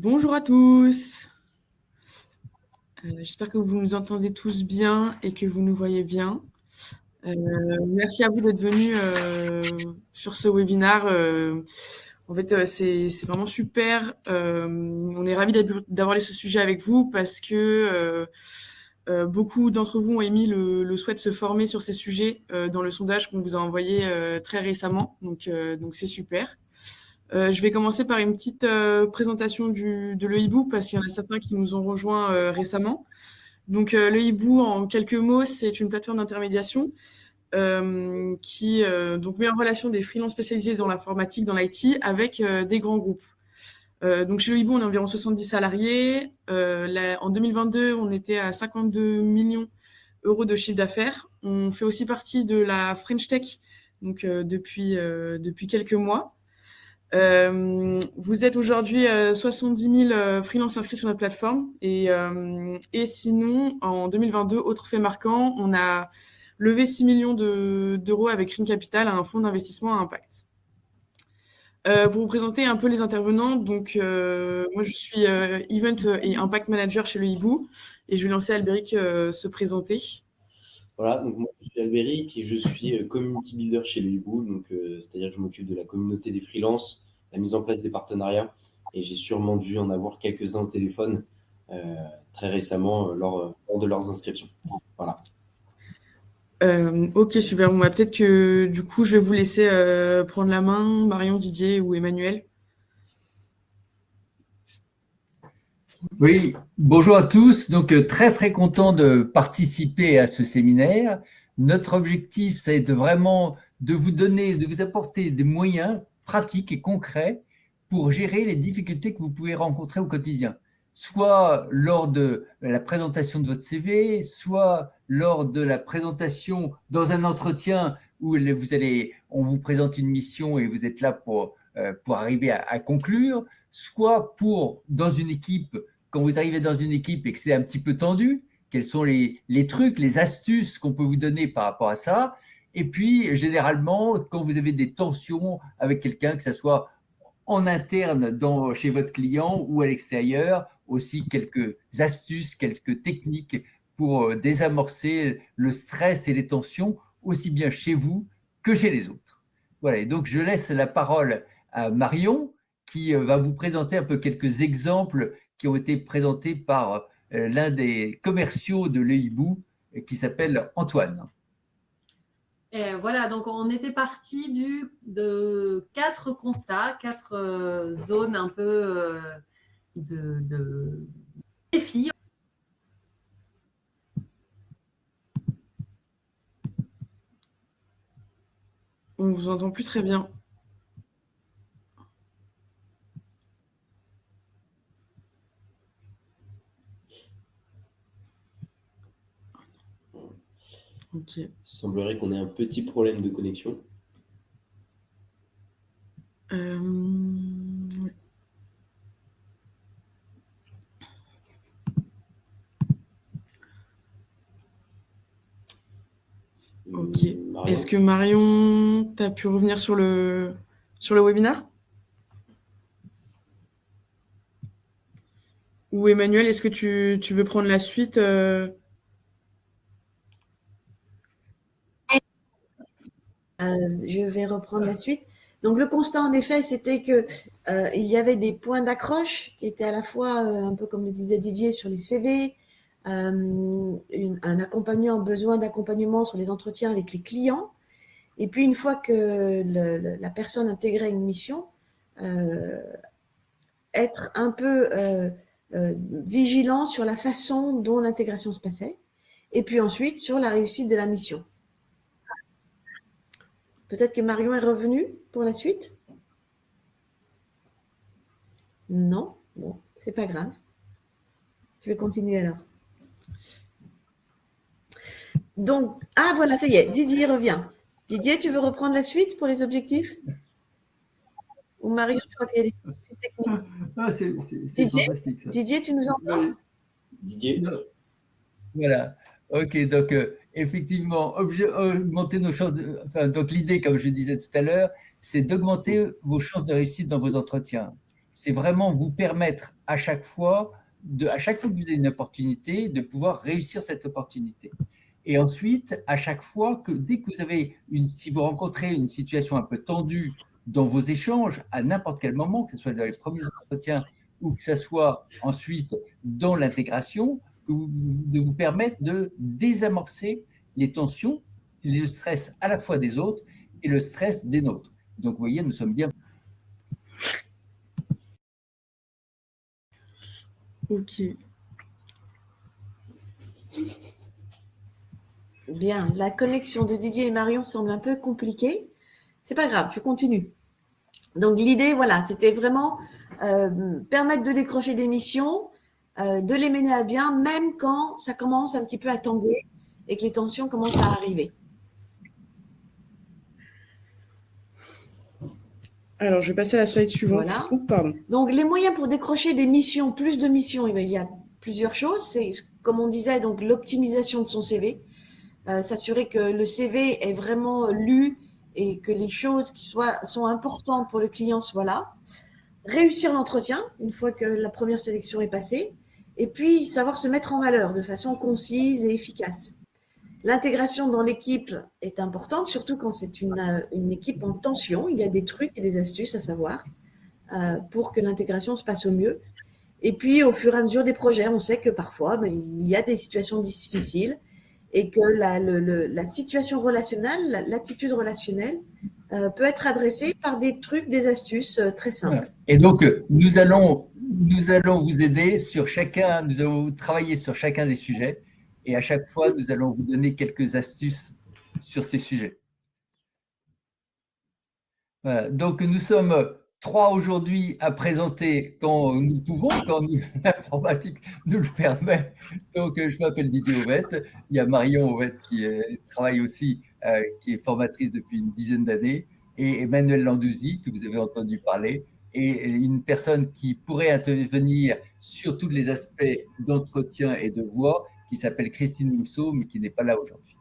Bonjour à tous. J'espère que vous nous entendez tous bien et que vous nous voyez bien. Merci à vous d'être venus sur ce webinaire. En fait, c'est vraiment super. On est ravis d'avoir ce sujet avec vous parce que beaucoup d'entre vous ont émis le souhait de se former sur ces sujets dans le sondage qu'on vous a envoyé très récemment. Donc c'est super. Je vais commencer par une petite présentation de l'EIBOO parce qu'il y en a certains qui nous ont rejoints récemment. Donc l'EIBOO, en quelques mots, c'est une plateforme d'intermédiation qui donc met en relation des freelances spécialisés dans l'informatique, dans l'IT, avec des grands groupes. Donc chez l'EIBOO, on est environ 70 salariés. En 2022, on était à 52 millions euros de chiffre d'affaires. On fait aussi partie de la French Tech donc, depuis quelques mois. Vous êtes aujourd'hui 70 000 freelances inscrits sur notre plateforme et sinon, en 2022, autre fait marquant, on a levé 6 millions d'euros avec Ring Capital, un fonds d'investissement à impact. Pour vous présenter un peu les intervenants, donc moi je suis Event et Impact Manager chez le Hibou et je vais lancer Albéric se présenter. Voilà, donc moi je suis Albéric et je suis Community Builder chez le Hibou, donc c'est-à-dire que je m'occupe de la communauté des freelances, la mise en place des partenariats, et j'ai sûrement dû en avoir quelques-uns au téléphone très récemment lors de leurs inscriptions. Voilà. Ok, super. Bon, bah, peut-être que du coup, je vais vous laisser prendre la main, Marion, Didier ou Emmanuel. Oui, bonjour à tous. Donc, très, très content de participer à ce séminaire. Notre objectif, ça va être vraiment de vous donner, de vous apporter des moyens pratiques et concrets pour gérer les difficultés que vous pouvez rencontrer au quotidien, soit lors de la présentation de votre CV, soit lors de la présentation dans un entretien où on vous présente une mission et vous êtes là pour arriver à conclure, soit dans une équipe, quand vous arrivez dans une équipe et que c'est un petit peu tendu, quels sont les trucs, les astuces qu'on peut vous donner par rapport à ça. Et puis, généralement, quand vous avez des tensions avec quelqu'un, que ce soit en interne chez votre client ou à l'extérieur, aussi quelques astuces, quelques techniques pour désamorcer le stress et les tensions, aussi bien chez vous que chez les autres. Voilà, et donc je laisse la parole à Marion qui va vous présenter un peu quelques exemples qui ont été présentés par l'un des commerciaux de l'EIBOO qui s'appelle Antoine. Et voilà, donc on était parti de 4 constats, 4 zones un peu de défis. On ne vous entend plus très bien. Ok. Il semblerait qu'on ait un petit problème de connexion. Ouais. Ok. Est-ce que Marion, tu as pu revenir sur le webinaire? Ou Emmanuel, est-ce que tu veux prendre la suite Je vais reprendre la suite. Donc, le constat, en effet, c'était que il y avait des points d'accroche qui étaient à la fois, un peu comme le disait Didier, sur les CV, un besoin d'accompagnement sur les entretiens avec les clients. Et puis, une fois que la personne intégrait une mission, être un peu vigilant sur la façon dont l'intégration se passait. Et puis ensuite, sur la réussite de la mission. Peut-être que Marion est revenue pour la suite? Non? Bon, c'est pas grave. Je vais continuer alors. Donc, voilà, ça y est, Didier revient. Didier, tu veux reprendre la suite pour les objectifs? Ou Marion, je crois qu'il y a des soucis techniques. C'est fantastique ça. Didier, tu nous entends? Didier? Voilà. Ok, donc effectivement, augmenter nos chances. Donc l'idée, comme je disais tout à l'heure, c'est d'augmenter vos chances de réussite dans vos entretiens. c'est vraiment vous permettre à chaque fois que vous avez une opportunité, de pouvoir réussir cette opportunité. Et ensuite, à chaque fois dès que vous avez si vous rencontrez une situation un peu tendue dans vos échanges, à n'importe quel moment, que ce soit dans les premiers entretiens ou que ce soit ensuite dans l'intégration, de vous permettre de désamorcer les tensions, le stress à la fois des autres et le stress des nôtres. Donc, vous voyez, nous sommes bien. Ok. Bien, la connexion de Didier et Marion semble un peu compliquée. C'est pas grave, je continue. Donc l'idée, voilà, c'était vraiment permettre de décrocher des missions, de les mener à bien, même quand ça commence un petit peu à tanguer et que les tensions commencent à arriver. Alors, je vais passer à la slide suivante. Voilà. Oups, pardon. Donc les moyens pour décrocher des missions, plus de missions, il y a plusieurs choses. C'est, comme on disait, donc l'optimisation de son CV. S'assurer que le CV est vraiment lu et que les choses qui sont importantes pour le client soient là. Réussir l'entretien une fois que la première sélection est passée. Et puis, savoir se mettre en valeur de façon concise et efficace. L'intégration dans l'équipe est importante, surtout quand c'est une équipe en tension. Il y a des trucs et des astuces à savoir pour que l'intégration se passe au mieux. Et puis, au fur et à mesure des projets, on sait que parfois, il y a des situations difficiles et que la situation relationnelle, l'attitude relationnelle peut être adressée par des trucs, des astuces très simples. Et donc, nous allons vous aider nous allons travailler sur chacun des sujets et à chaque fois, nous allons vous donner quelques astuces sur ces sujets. Voilà. Donc, nous sommes 3 aujourd'hui à présenter quand nous pouvons, quand l'informatique nous le permet. Donc, je m'appelle Didier Auvette. Il y a Marion Auvette qui travaille aussi, qui est formatrice depuis une dizaine d'années, et Emmanuel Landouzy, que vous avez entendu parler, et une personne qui pourrait intervenir sur tous les aspects d'entretien et de voix, qui s'appelle Christine Mousseau, mais qui n'est pas là aujourd'hui.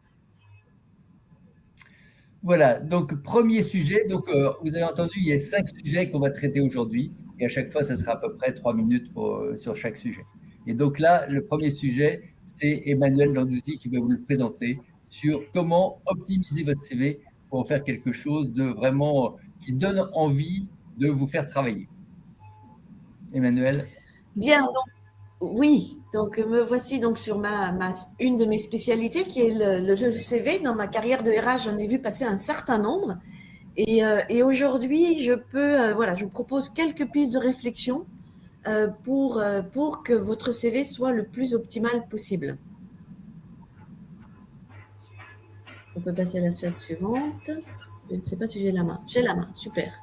Voilà, donc premier sujet, donc vous avez entendu, il y a 5 sujets qu'on va traiter aujourd'hui, et à chaque fois, ça sera à peu près 3 minutes sur chaque sujet. Et donc là, le premier sujet, c'est Emmanuel Landouzy qui va vous le présenter sur comment optimiser votre CV pour en faire quelque chose de vraiment qui donne envie de vous faire travailler. Emmanuel. Bien, donc, oui, donc me voici donc sur une de mes spécialités qui est le CV. Dans ma carrière de RH, j'en ai vu passer un certain nombre. Et aujourd'hui, je vous propose quelques pistes de réflexion pour que votre CV soit le plus optimal possible. On peut passer à la slide suivante. Je ne sais pas si j'ai la main. J'ai la main, super.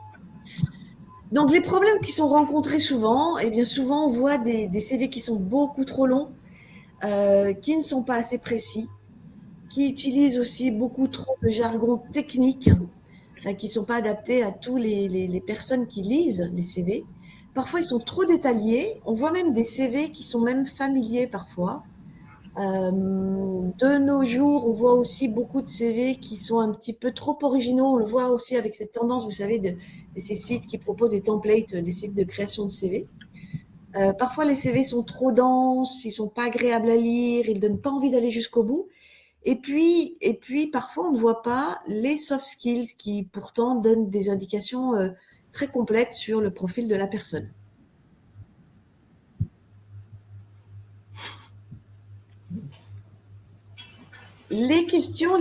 Donc, les problèmes qui sont rencontrés souvent, eh bien souvent, on voit des CV qui sont beaucoup trop longs, qui ne sont pas assez précis, qui utilisent aussi beaucoup trop de jargon technique, qui ne sont pas adaptés à tous les personnes qui lisent les CV. Parfois, ils sont trop détaillés. On voit même des CV qui sont même familiers parfois. De nos jours, on voit aussi beaucoup de CV qui sont un petit peu trop originaux. On le voit aussi avec cette tendance, vous savez, de ces sites qui proposent des templates, des sites de création de CV. Parfois, les CV sont trop denses, ils sont pas agréables à lire, ils donnent pas envie d'aller jusqu'au bout. Et puis, parfois, on ne voit pas les soft skills qui, pourtant, donnent des indications très complètes sur le profil de la personne. Les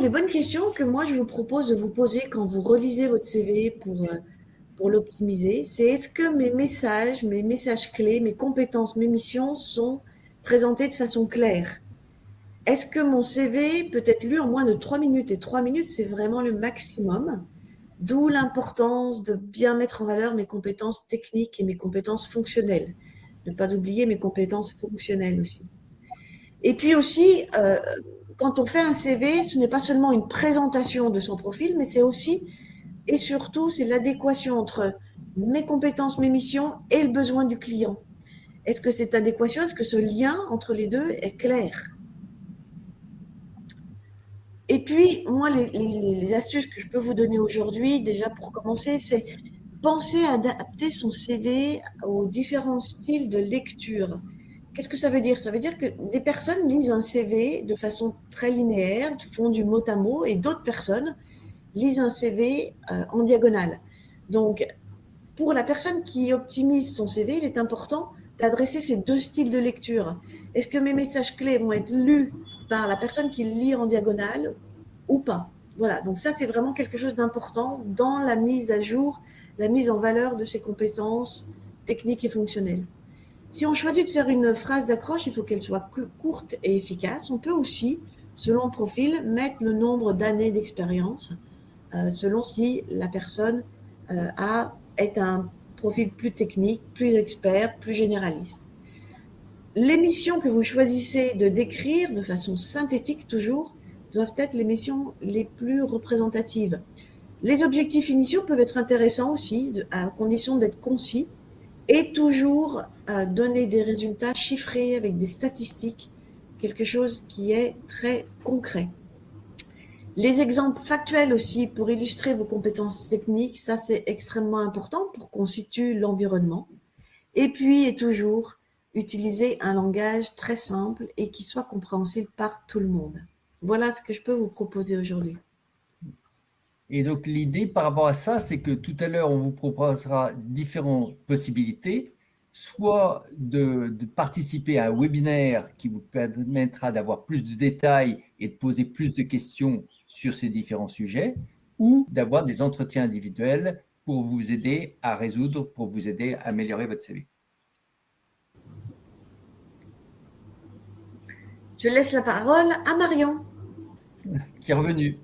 bonnes questions que moi, je vous propose de vous poser quand vous relisez votre CV pour l'optimiser, c'est est-ce que mes messages clés, mes compétences, mes missions sont présentées de façon claire? Est-ce que mon CV peut être lu en moins de 3 minutes? Et 3 minutes, c'est vraiment le maximum. D'où l'importance de bien mettre en valeur mes compétences techniques et mes compétences fonctionnelles. Ne pas oublier mes compétences fonctionnelles aussi. Et puis aussi, quand on fait un CV, ce n'est pas seulement une présentation de son profil, mais c'est aussi et surtout, c'est l'adéquation entre mes compétences, mes missions et le besoin du client. Est-ce que cette adéquation, est-ce que ce lien entre les deux est clair? Et puis, moi, les astuces que je peux vous donner aujourd'hui, déjà pour commencer, c'est penser à adapter son CV aux différents styles de lecture. Qu'est-ce que ça veut dire? Ça veut dire que des personnes lisent un CV de façon très linéaire, font du mot à mot, et d'autres personnes lisent un CV en diagonale. Donc, pour la personne qui optimise son CV, il est important d'adresser ces deux styles de lecture. Est-ce que mes messages clés vont être lus par la personne qui lit en diagonale ou pas? Voilà, donc ça, c'est vraiment quelque chose d'important dans la mise à jour, la mise en valeur de ses compétences techniques et fonctionnelles. Si on choisit de faire une phrase d'accroche, il faut qu'elle soit courte et efficace. On peut aussi, selon le profil, mettre le nombre d'années d'expérience, selon si la personne est un profil plus technique, plus expert, plus généraliste. Les missions que vous choisissez de décrire de façon synthétique toujours doivent être les missions les plus représentatives. Les objectifs initiaux peuvent être intéressants aussi, à condition d'être concis, et toujours donner des résultats chiffrés avec des statistiques, quelque chose qui est très concret. Les exemples factuels aussi pour illustrer vos compétences techniques, ça c'est extrêmement important pour qu'on situe l'environnement. Et puis, et toujours, utiliser un langage très simple et qui soit compréhensible par tout le monde. Voilà ce que je peux vous proposer aujourd'hui. Et donc, l'idée par rapport à ça, c'est que tout à l'heure, on vous proposera différentes possibilités, soit de participer à un webinaire qui vous permettra d'avoir plus de détails et de poser plus de questions sur ces différents sujets, ou d'avoir des entretiens individuels pour vous aider à résoudre, pour vous aider à améliorer votre CV. Je laisse la parole à Marion. Qui est revenue.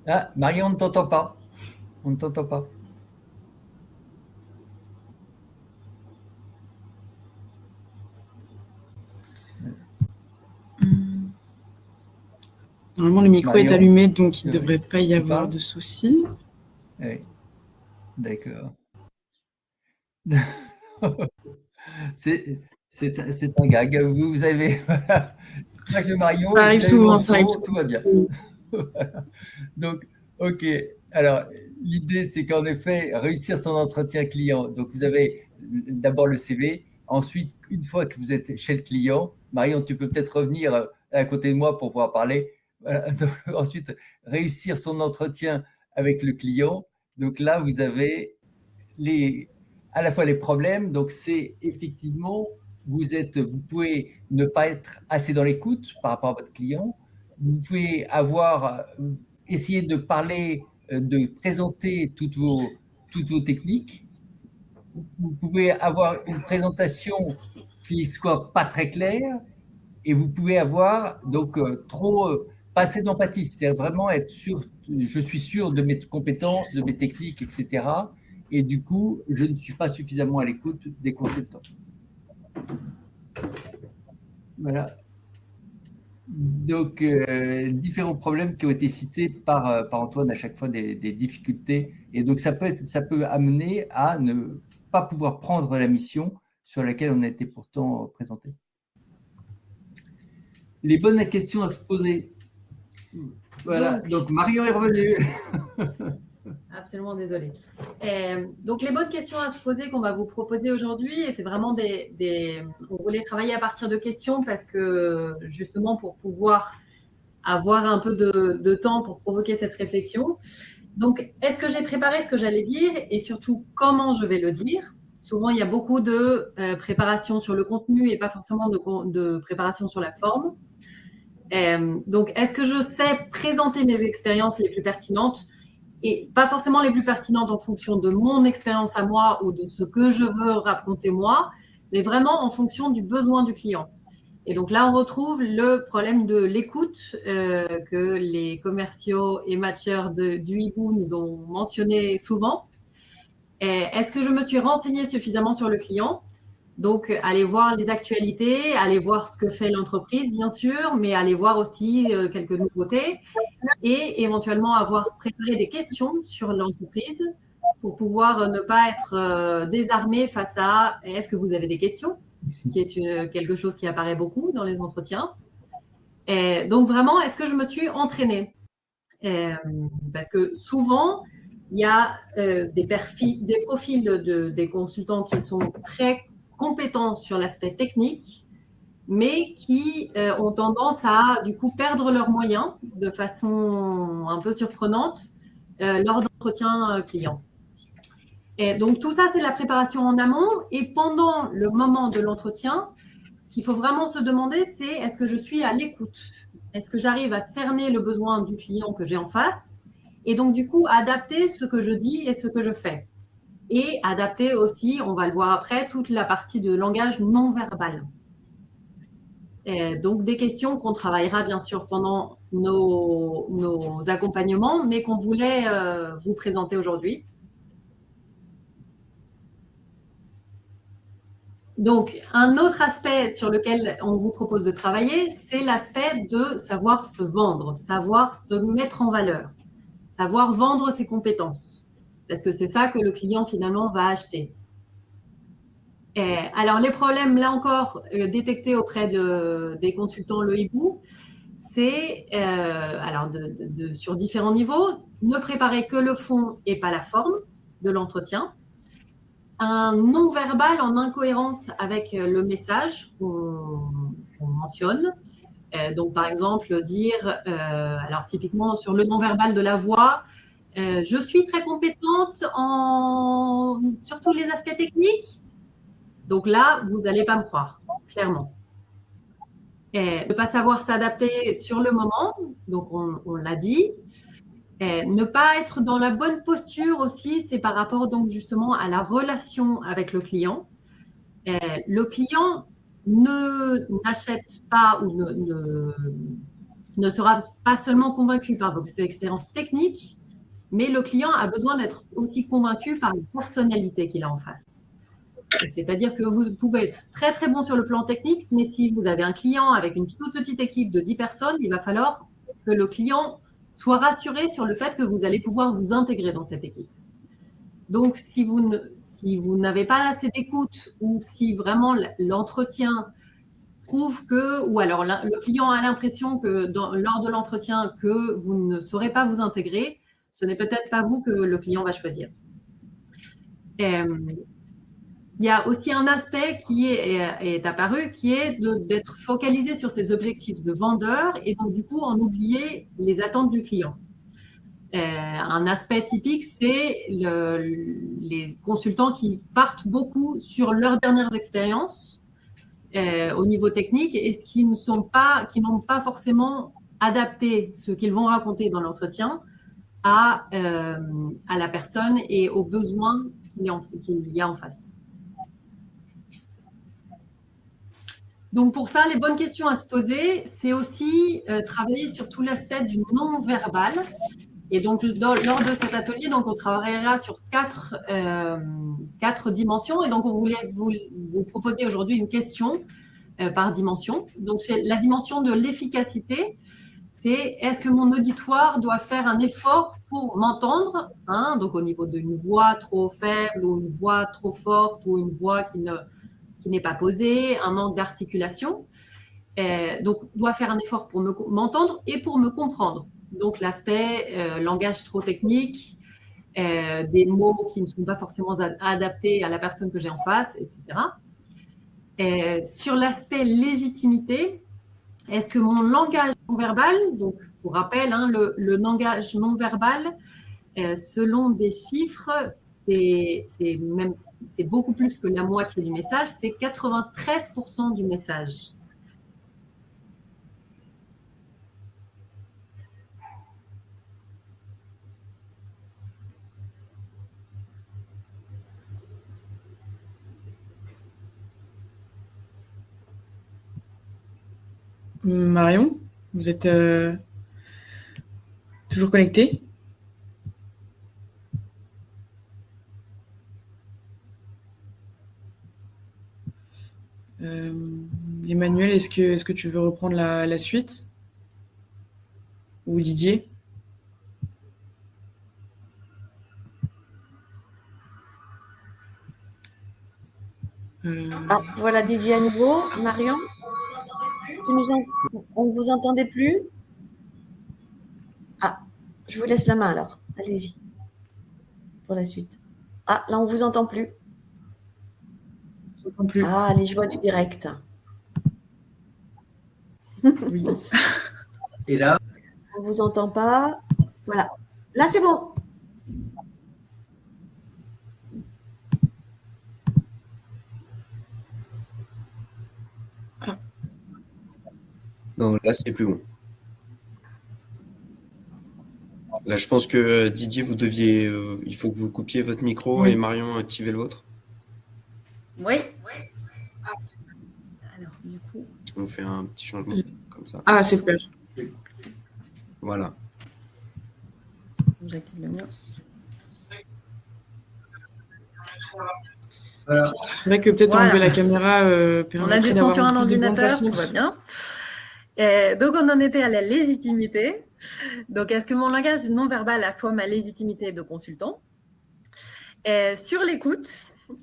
Ah, Marion, on ne t'entend pas. On ne t'entend pas. Normalement, le micro Marion, est allumé, donc il ne devrait pas y avoir de soucis. Oui, d'accord. C'est un gag. Vous avez... Marion, Ça arrive souvent, ça arrive tout va bien. Donc, OK. Alors, l'idée, c'est qu'en effet, réussir son entretien client. Donc, vous avez d'abord le CV. Ensuite, une fois que vous êtes chez le client, Marion, tu peux peut-être revenir à côté de moi pour pouvoir parler. Donc, ensuite, réussir son entretien avec le client. Donc là, vous avez à la fois les problèmes. Donc, c'est effectivement, vous pouvez ne pas être assez dans l'écoute par rapport à votre client. Vous pouvez essayer de parler, de présenter toutes vos techniques. Vous pouvez avoir une présentation qui soit pas très claire, et vous pouvez avoir donc pas assez d'empathie, c'est-à-dire vraiment être sûr, je suis sûr de mes compétences, de mes techniques, etc. Et du coup, je ne suis pas suffisamment à l'écoute des consultants. Voilà. Donc, différents problèmes qui ont été cités par Antoine à chaque fois, des difficultés. Et donc, ça peut amener à ne pas pouvoir prendre la mission sur laquelle on a été pourtant présenté. Les bonnes questions à se poser. Voilà, donc Marion est revenue. Absolument désolée. Donc, les bonnes questions à se poser qu'on va vous proposer aujourd'hui, et c'est vraiment on voulait travailler à partir de questions parce que justement pour pouvoir avoir un peu de temps pour provoquer cette réflexion. Donc, est-ce que j'ai préparé ce que j'allais dire et surtout comment je vais le dire? Souvent, il y a beaucoup de préparation sur le contenu et pas forcément de préparation sur la forme. Donc, est-ce que je sais présenter mes expériences les plus pertinentes? Et pas forcément les plus pertinentes en fonction de mon expérience à moi ou de ce que je veux raconter moi, mais vraiment en fonction du besoin du client. Et donc là, on retrouve le problème de l'écoute que les commerciaux et matcheurs du hibou nous ont mentionné souvent. Est-ce que je me suis renseignée suffisamment sur le client? Donc, aller voir les actualités, aller voir ce que fait l'entreprise, bien sûr, mais aller voir aussi quelques nouveautés et éventuellement avoir préparé des questions sur l'entreprise pour pouvoir ne pas être désarmé face à « est-ce que vous avez des questions ?» qui est quelque chose qui apparaît beaucoup dans les entretiens. Donc, vraiment, est-ce que je me suis entraînée? Parce que souvent, il y a des profils des consultants qui sont très compétents sur l'aspect technique, mais qui ont tendance à, du coup, perdre leurs moyens de façon un peu surprenante lors d'entretiens clients. Et donc, tout ça, c'est la préparation en amont. Et pendant le moment de l'entretien, ce qu'il faut vraiment se demander, c'est est-ce que je suis à l'écoute? Est-ce que j'arrive à cerner le besoin du client que j'ai en face? Et donc, du coup, adapter ce que je dis et ce que je fais. Et adapter aussi, on va le voir après, toute la partie de langage non verbal. Et donc, des questions qu'on travaillera bien sûr pendant nos accompagnements, mais qu'on voulait vous présenter aujourd'hui. Donc, un autre aspect sur lequel on vous propose de travailler, c'est l'aspect de savoir se vendre, savoir se mettre en valeur, savoir vendre ses compétences. Parce que c'est ça que le client, finalement, va acheter. Et alors, les problèmes, là encore, détectés auprès des consultants Le Hibou, c'est, alors sur différents niveaux, ne préparer que le fond et pas la forme de l'entretien. Un non-verbal en incohérence avec le message qu'on mentionne. Donc, par exemple, dire, alors typiquement sur le non-verbal de la voix, je suis très compétente sur tous les aspects techniques. Donc là, vous n'allez pas me croire, clairement. Ne pas savoir s'adapter sur le moment, donc on l'a dit. Ne pas être dans la bonne posture aussi, c'est par rapport donc justement à la relation avec le client. Le client n'achète pas ou ne sera pas seulement convaincu par vos expériences techniques, mais le client a besoin d'être aussi convaincu par la personnalité qu'il a en face. C'est-à-dire que vous pouvez être très très bon sur le plan technique, mais si vous avez un client avec une toute petite équipe de 10 personnes, il va falloir que le client soit rassuré sur le fait que vous allez pouvoir vous intégrer dans cette équipe. Donc, si vous n'avez pas assez d'écoute ou si vraiment l'entretien prouve que, ou alors le client a l'impression que lors de l'entretien que vous ne saurez pas vous intégrer, ce n'est peut-être pas vous que le client va choisir. Il y a aussi un aspect qui est apparu, qui est d'être focalisé sur ses objectifs de vendeur et donc du coup en oublier les attentes du client. Un aspect typique, c'est les consultants qui partent beaucoup sur leurs dernières expériences au niveau technique et qui n'ont pas forcément adapté ce qu'ils vont raconter dans l'entretien à la personne et aux besoins qu'il y a en face. Donc, pour ça, les bonnes questions à se poser, c'est aussi travailler sur tout l'aspect du non-verbal. Et donc, lors de cet atelier, donc, on travaillera sur quatre dimensions. Et donc, on voulait vous proposer aujourd'hui une question par dimension. Donc, c'est la dimension de l'efficacité. C'est est-ce que mon auditoire doit faire un effort pour m'entendre, hein, donc au niveau d'une voix trop faible ou une voix trop forte ou une voix qui n'est pas posée, un manque d'articulation. Donc, doit faire un effort pour m'entendre et pour me comprendre. Donc, l'aspect langage trop technique, des mots qui ne sont pas forcément adaptés à la personne que j'ai en face, etc. Sur l'aspect légitimité, est-ce que mon langage non-verbal, donc pour rappel, hein, le langage non-verbal, selon des chiffres, c'est beaucoup plus que la moitié du message, c'est 93% du message. Marion, vous êtes toujours connectée? Emmanuel, est-ce que tu veux reprendre la suite? Ou Didier? Ah, voilà Didier à nouveau. Marion, on ne vous entendait plus? Ah, je vous laisse la main alors. Allez-y. pour la suite. Ah, là, on vous entend plus. Je vous entends plus. Ah, les joies du direct. Oui. Et là, On vous entend pas. Voilà. Là, c'est bon. Non, là, c'est plus bon. Là, je pense que Didier, vous deviez, il faut que vous coupiez votre micro Oui. et Marion, activez le vôtre. Oui. Alors, du coup, On fait un petit changement comme ça. Ah, c'est super. Voilà. j'active le mien. voilà. C'est vrai que peut-être Voilà. enlever la caméra On a permettrait du son d'avoir sur un plus de bande ordinateur, tout passante. va bien. Donc, on en était à la légitimité. Donc, est-ce que mon langage non verbal assoit ma légitimité de consultant? Sur l'écoute,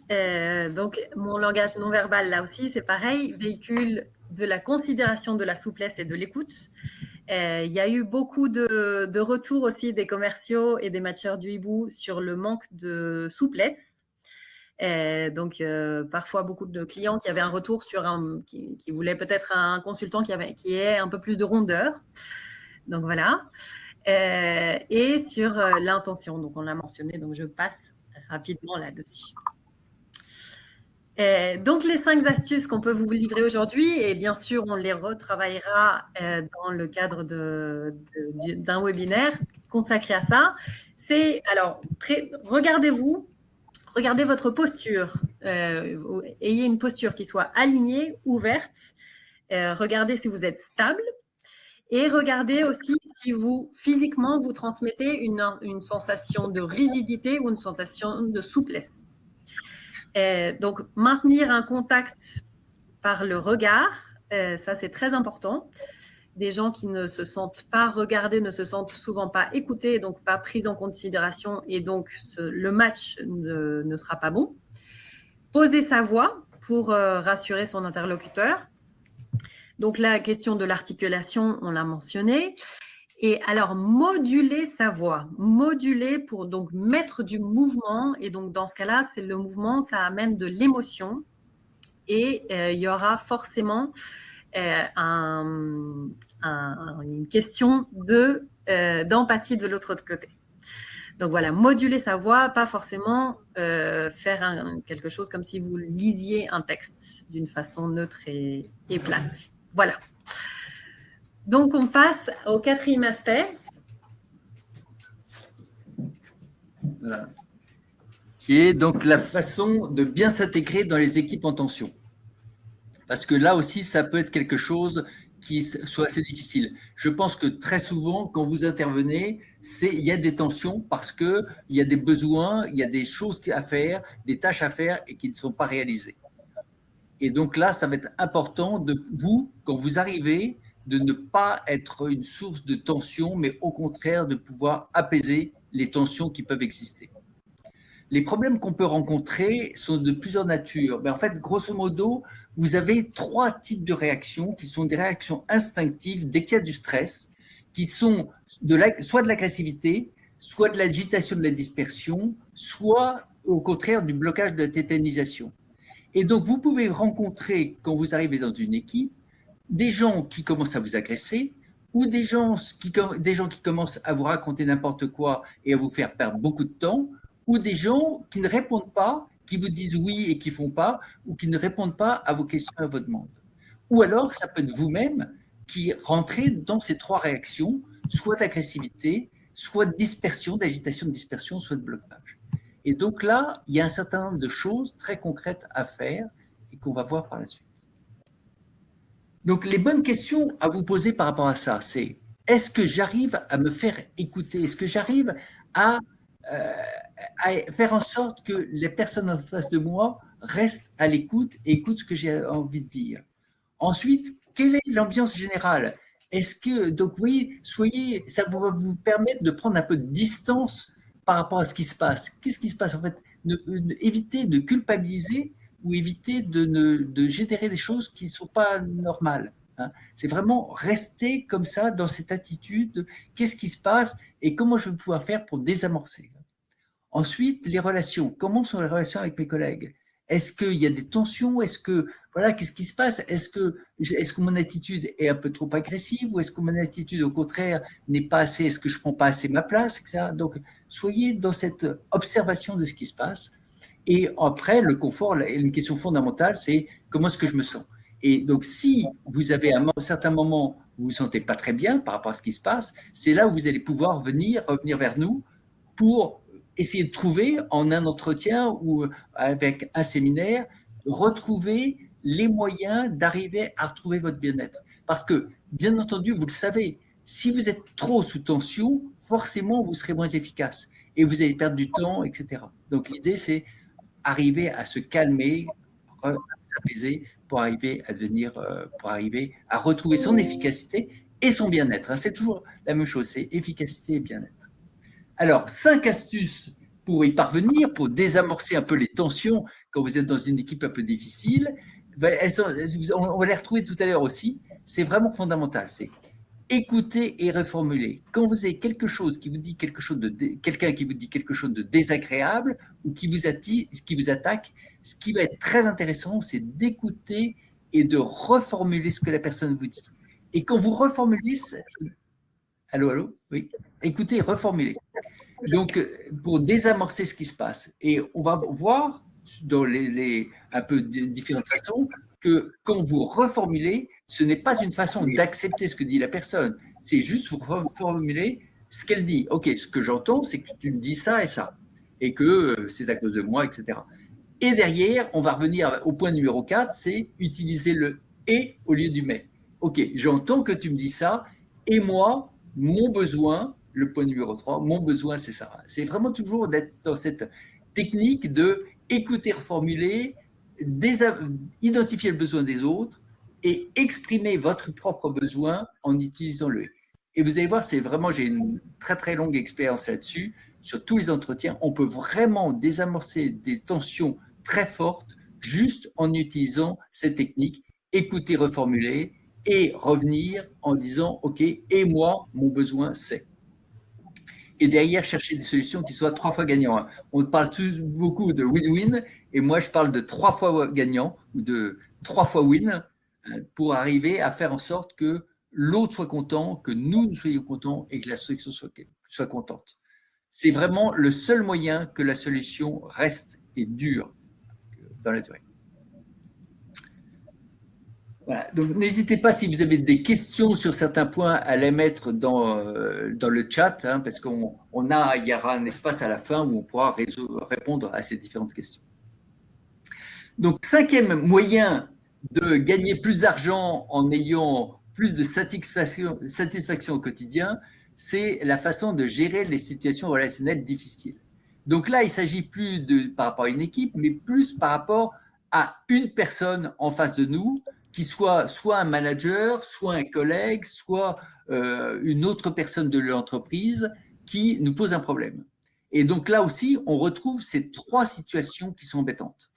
donc mon langage non verbal, là aussi, c'est pareil, véhicule de la considération, de la souplesse et de l'écoute. Il y a eu beaucoup de retours aussi des commerciaux et des matcheurs du hibou sur le manque de souplesse. Donc, parfois, beaucoup de clients qui avaient un retour sur qui voulaient peut-être un consultant qui ait un peu plus de rondeur. Donc, voilà. Et sur l'intention, donc on l'a mentionné, donc je passe rapidement là-dessus. Donc, les 5 astuces qu'on peut vous livrer aujourd'hui, et bien sûr, on les retravaillera dans le cadre d'un webinaire consacré à ça. C'est, alors, regardez votre posture. Ayez une posture qui soit alignée, ouverte. Regardez si vous êtes stable. Et regardez aussi si physiquement, vous transmettez une sensation de rigidité ou une sensation de souplesse. Donc, maintenir un contact par le regard, ça c'est très important. Des gens qui ne se sentent pas regardés, ne se sentent souvent pas écoutés, donc pas pris en considération, et donc le match ne sera pas bon. Poser sa voix pour rassurer son interlocuteur. Donc, la question de l'articulation, on l'a mentionné. Et alors, moduler sa voix. Moduler pour donc mettre du mouvement. Et donc, dans ce cas-là, c'est le mouvement, ça amène de l'émotion. Et il y aura forcément une question d'empathie de l'autre côté. Donc voilà, moduler sa voix, pas forcément faire quelque chose comme si vous lisiez un texte d'une façon neutre et plate. Voilà. Donc, on passe au 4e aspect. Voilà. Qui est donc la façon de bien s'intégrer dans les équipes en tension. Parce que là aussi, ça peut être quelque chose qui soit assez difficile. Je pense que très souvent, quand vous intervenez, il y a des tensions parce qu'il y a des besoins, il y a des choses à faire, des tâches à faire et qui ne sont pas réalisées. Et donc là, ça va être important de vous, quand vous arrivez, de ne pas être une source de tension, mais au contraire de pouvoir apaiser les tensions qui peuvent exister. Les problèmes qu'on peut rencontrer sont de plusieurs natures. Mais en fait, grosso modo, vous avez 3 types de réactions qui sont des réactions instinctives dès qu'il y a du stress, qui sont soit de l'agressivité, soit de l'agitation, de la dispersion, soit au contraire du blocage de la tétanisation. Et donc, vous pouvez rencontrer, quand vous arrivez dans une équipe, des gens qui commencent à vous agresser ou des gens qui commencent à vous raconter n'importe quoi et à vous faire perdre beaucoup de temps, ou des gens qui ne répondent pas, qui vous disent oui et qui ne font pas, ou qui ne répondent pas à vos questions, à vos demandes. Ou alors, ça peut être vous-même qui rentrez dans ces 3 réactions, soit d'agressivité, soit de dispersion, d'agitation, de dispersion, soit de blocage. Et donc là, il y a un certain nombre de choses très concrètes à faire et qu'on va voir par la suite. Donc, les bonnes questions à vous poser par rapport à ça, c'est est-ce que j'arrive à me faire écouter? Est-ce que j'arrive à faire en sorte que les personnes en face de moi restent à l'écoute et écoutent ce que j'ai envie de dire? Ensuite, quelle est l'ambiance générale? Est-ce que, donc oui, ça va vous permettre de prendre un peu de distance par rapport à ce qui se passe. Qu'est-ce qui se passe en fait? Éviter de culpabiliser ou éviter de générer des choses qui ne sont pas normales. Hein. C'est vraiment rester comme ça dans cette attitude de qu'est-ce qui se passe et comment je vais pouvoir faire pour désamorcer. Ensuite, les relations. Comment sont les relations avec mes collègues? Est-ce qu'il y a des tensions? Est-ce que, voilà, qu'est-ce qui se passe? Est-ce que mon attitude est un peu trop agressive ou est-ce que mon attitude, au contraire, n'est pas assez, est-ce que je ne prends pas assez ma place, etc. Donc, soyez dans cette observation de ce qui se passe. Et après, le confort, une question fondamentale, c'est comment est-ce que je me sens? Et donc, si vous avez à un certain moment où vous ne vous sentez pas très bien par rapport à ce qui se passe, c'est là où vous allez pouvoir revenir vers nous pour essayer de trouver en un entretien ou avec un séminaire, retrouver les moyens d'arriver à retrouver votre bien-être. Parce que, bien entendu, vous le savez, si vous êtes trop sous tension, forcément, vous serez moins efficace et vous allez perdre du temps, etc. Donc, l'idée, c'est arriver à se calmer, à s'apaiser pour arriver à retrouver son efficacité et son bien-être. C'est toujours la même chose, c'est efficacité et bien-être. Alors, 5 astuces pour y parvenir, pour désamorcer un peu les tensions quand vous êtes dans une équipe un peu difficile. On va les retrouver tout à l'heure aussi. C'est vraiment fondamental. C'est écouter et reformuler. Quand vous avez quelque chose qui vous dit quelqu'un qui vous dit quelque chose de désagréable ou qui vous attaque, ce qui va être très intéressant, c'est d'écouter et de reformuler ce que la personne vous dit. Et quand vous reformulez, allô, oui, écoutez et reformulez. Donc, pour désamorcer ce qui se passe, et on va voir dans un peu différentes façons que quand vous reformulez, ce n'est pas une façon d'accepter ce que dit la personne, c'est juste vous reformuler ce qu'elle dit. Ok, ce que j'entends, c'est que tu me dis ça et ça, et que c'est à cause de moi, etc. Et derrière, on va revenir au point numéro 4, c'est utiliser le « et » au lieu du « mais ». Ok, j'entends que tu me dis ça, et moi, mon besoin, le point numéro 3, mon besoin, c'est ça. C'est vraiment toujours d'être dans cette technique de écouter, reformuler, identifier le besoin des autres et exprimer votre propre besoin en utilisant le « et ». Vous allez voir, c'est vraiment, j'ai une très très longue expérience là-dessus. Sur tous les entretiens, on peut vraiment désamorcer des tensions très fortes juste en utilisant cette technique, écouter, reformuler et revenir en disant « ok, et moi, mon besoin, c'est ». Et derrière, chercher des solutions qui soient 3 fois gagnantes. On parle beaucoup de win-win, et moi, je parle de 3 fois gagnant, ou de 3 fois win, pour arriver à faire en sorte que l'autre soit content, que nous soyons contents, et que la solution soit contente. C'est vraiment le seul moyen que la solution reste et dure dans la durée. Voilà. Donc, n'hésitez pas, si vous avez des questions sur certains points, à les mettre dans le chat, parce qu'il y aura un espace à la fin où on pourra répondre à ces différentes questions. Donc, 5e moyen de gagner plus d'argent en ayant plus de satisfaction au quotidien, c'est la façon de gérer les situations relationnelles difficiles. Donc là, il ne s'agit plus par rapport à une équipe, mais plus par rapport à une personne en face de nous, qui soit un manager, soit un collègue, soit une autre personne de l'entreprise qui nous pose un problème. Et donc là aussi, on retrouve ces 3 situations qui sont embêtantes.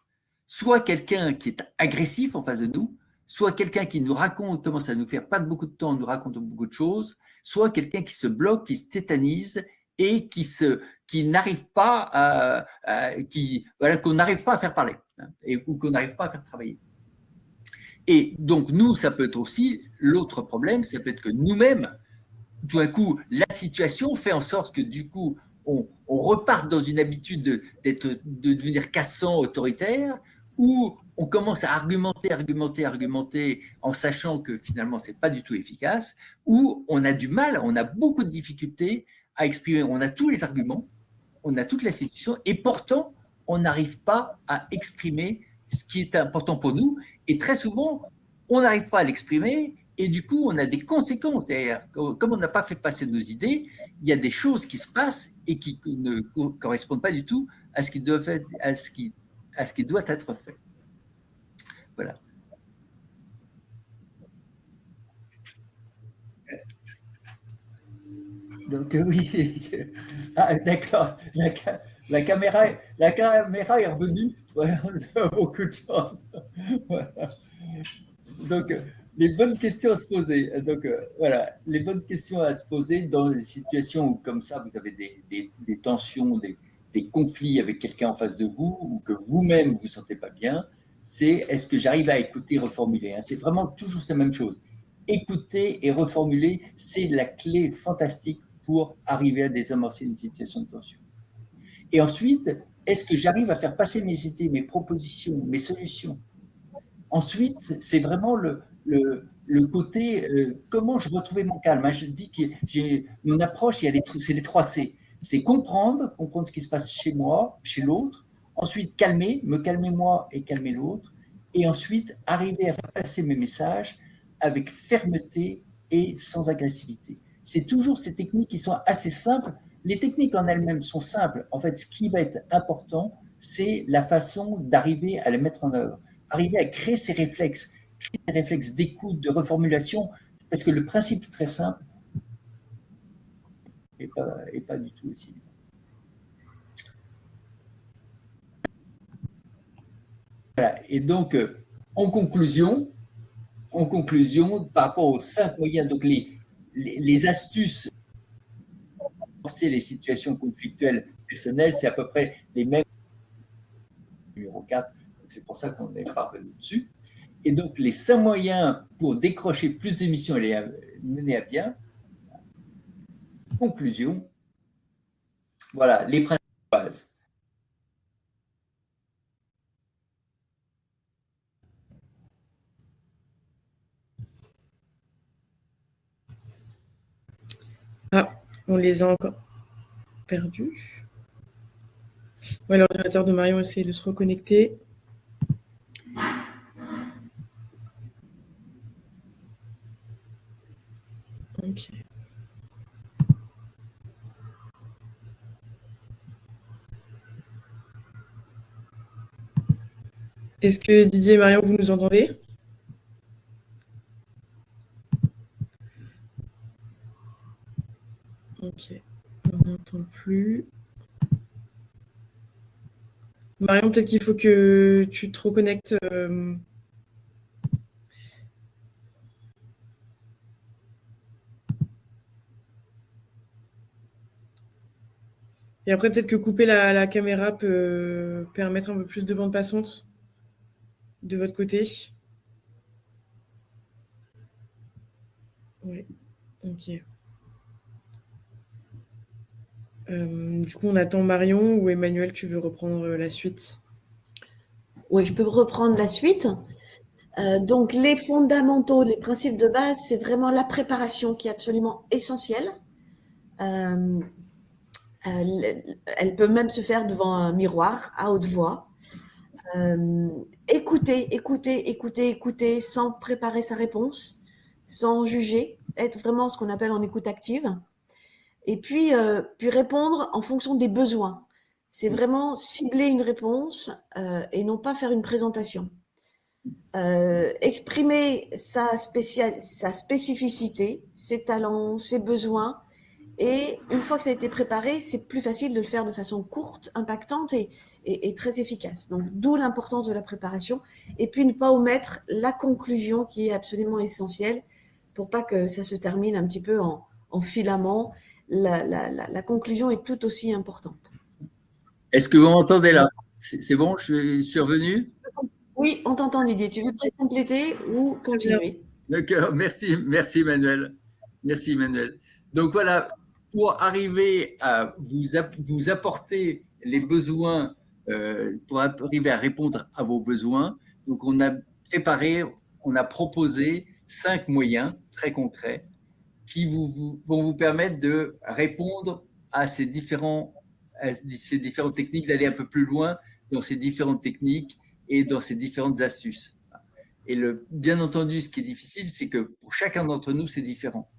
Soit quelqu'un qui est agressif en face de nous, soit quelqu'un qui nous commence à nous faire pas beaucoup de temps, nous raconte beaucoup de choses, soit quelqu'un qui se bloque, qui se tétanise et qui n'arrive pas qu'on n'arrive pas à faire parler, ou qu'on n'arrive pas à faire travailler. Et donc, nous, ça peut être aussi l'autre problème, ça peut être que nous-mêmes, tout d'un coup, la situation fait en sorte que du coup, on reparte dans une habitude de devenir cassant, autoritaire, où on commence à argumenter en sachant que finalement, ce n'est pas du tout efficace, où on a du mal, on a beaucoup de difficultés à exprimer, on a tous les arguments, on a toute la situation, et pourtant, on n'arrive pas à exprimer ce qui est important pour nous. Et très souvent, on n'arrive pas à l'exprimer et du coup, on a des conséquences. Comme on n'a pas fait passer nos idées, il y a des choses qui se passent et qui ne correspondent pas du tout à ce qui doit être fait. Voilà. Donc oui, d'accord. La caméra est revenue. Voilà, on a beaucoup de chance. Voilà. Donc, les bonnes questions à se poser. Donc, voilà, les bonnes questions à se poser dans des situations où, comme ça, vous avez des tensions, des des conflits avec quelqu'un en face de vous ou que vous-même vous ne vous sentez pas bien, c'est est-ce que j'arrive à écouter, reformuler, hein. C'est vraiment toujours la même chose. Écouter et reformuler, c'est la clé fantastique pour arriver à désamorcer une situation de tension. Et ensuite, est-ce que j'arrive à faire passer mes idées, mes propositions, mes solutions? Ensuite, c'est vraiment le côté comment je retrouvais mon calme, hein. Je dis que mon approche, c'est les 3 C. C'est comprendre ce qui se passe chez moi, chez l'autre. Ensuite, me calmer moi et calmer l'autre. Et ensuite, arriver à faire passer mes messages avec fermeté et sans agressivité. C'est toujours ces techniques qui sont assez simples. Les techniques en elles-mêmes sont simples. En fait, ce qui va être important, c'est la façon d'arriver à les mettre en œuvre, arriver à créer ces réflexes d'écoute, de reformulation, parce que le principe est très simple et pas du tout aussi. Voilà. Et donc, en conclusion, par rapport aux 5 moyens, donc les astuces pour penser les situations conflictuelles personnelles, c'est à peu près les mêmes. Numéro 4, c'est pour ça qu'on n'est pas revenu dessus. Et donc, les 5 moyens pour décrocher plus d'émissions et les mener à bien. Conclusion. Voilà, les principes de base. Ah, on les a encore perdus. Ouais, l'ordinateur de Marion essaie de se reconnecter. Ok. Est-ce que Didier et Marion, vous nous entendez? Ok, on n'entend plus. Marion, peut-être qu'il faut que tu te reconnectes. Et après, peut-être que couper la caméra peut permettre un peu plus de bande passante de votre côté. Oui, ok. Du coup, on attend Marion ou Emmanuel, tu veux reprendre la suite? Oui, je peux reprendre la suite. Donc, les fondamentaux, les principes de base, c'est vraiment la préparation qui est absolument essentielle. Elle peut même se faire devant un miroir à haute voix. Écouter, sans préparer sa réponse, sans juger, être vraiment ce qu'on appelle en écoute active. Et puis répondre en fonction des besoins. C'est vraiment cibler une réponse et non pas faire une présentation. Exprimer sa spécificité, ses talents, ses besoins. Et une fois que ça a été préparé, c'est plus facile de le faire de façon courte, impactante et très efficace. Donc, d'où l'importance de la préparation. Et puis, ne pas omettre la conclusion qui est absolument essentielle pour pas que ça se termine un petit peu en filament. La conclusion est tout aussi importante. Est-ce que vous m'entendez là? C'est bon, je suis revenu? Oui, on t'entend Didier. Tu veux peut-être compléter ou continuer? D'accord, merci Emmanuel. Merci Emmanuel. Donc voilà, pour arriver à vous apporter les besoins, pour arriver à répondre à vos besoins, donc on a préparé, on a proposé 5 moyens très concrets qui vont vous permettre de répondre à ces différentes techniques, d'aller un peu plus loin dans ces différentes techniques et dans ces différentes astuces. Et bien entendu, ce qui est difficile, c'est que pour chacun d'entre nous, c'est différent.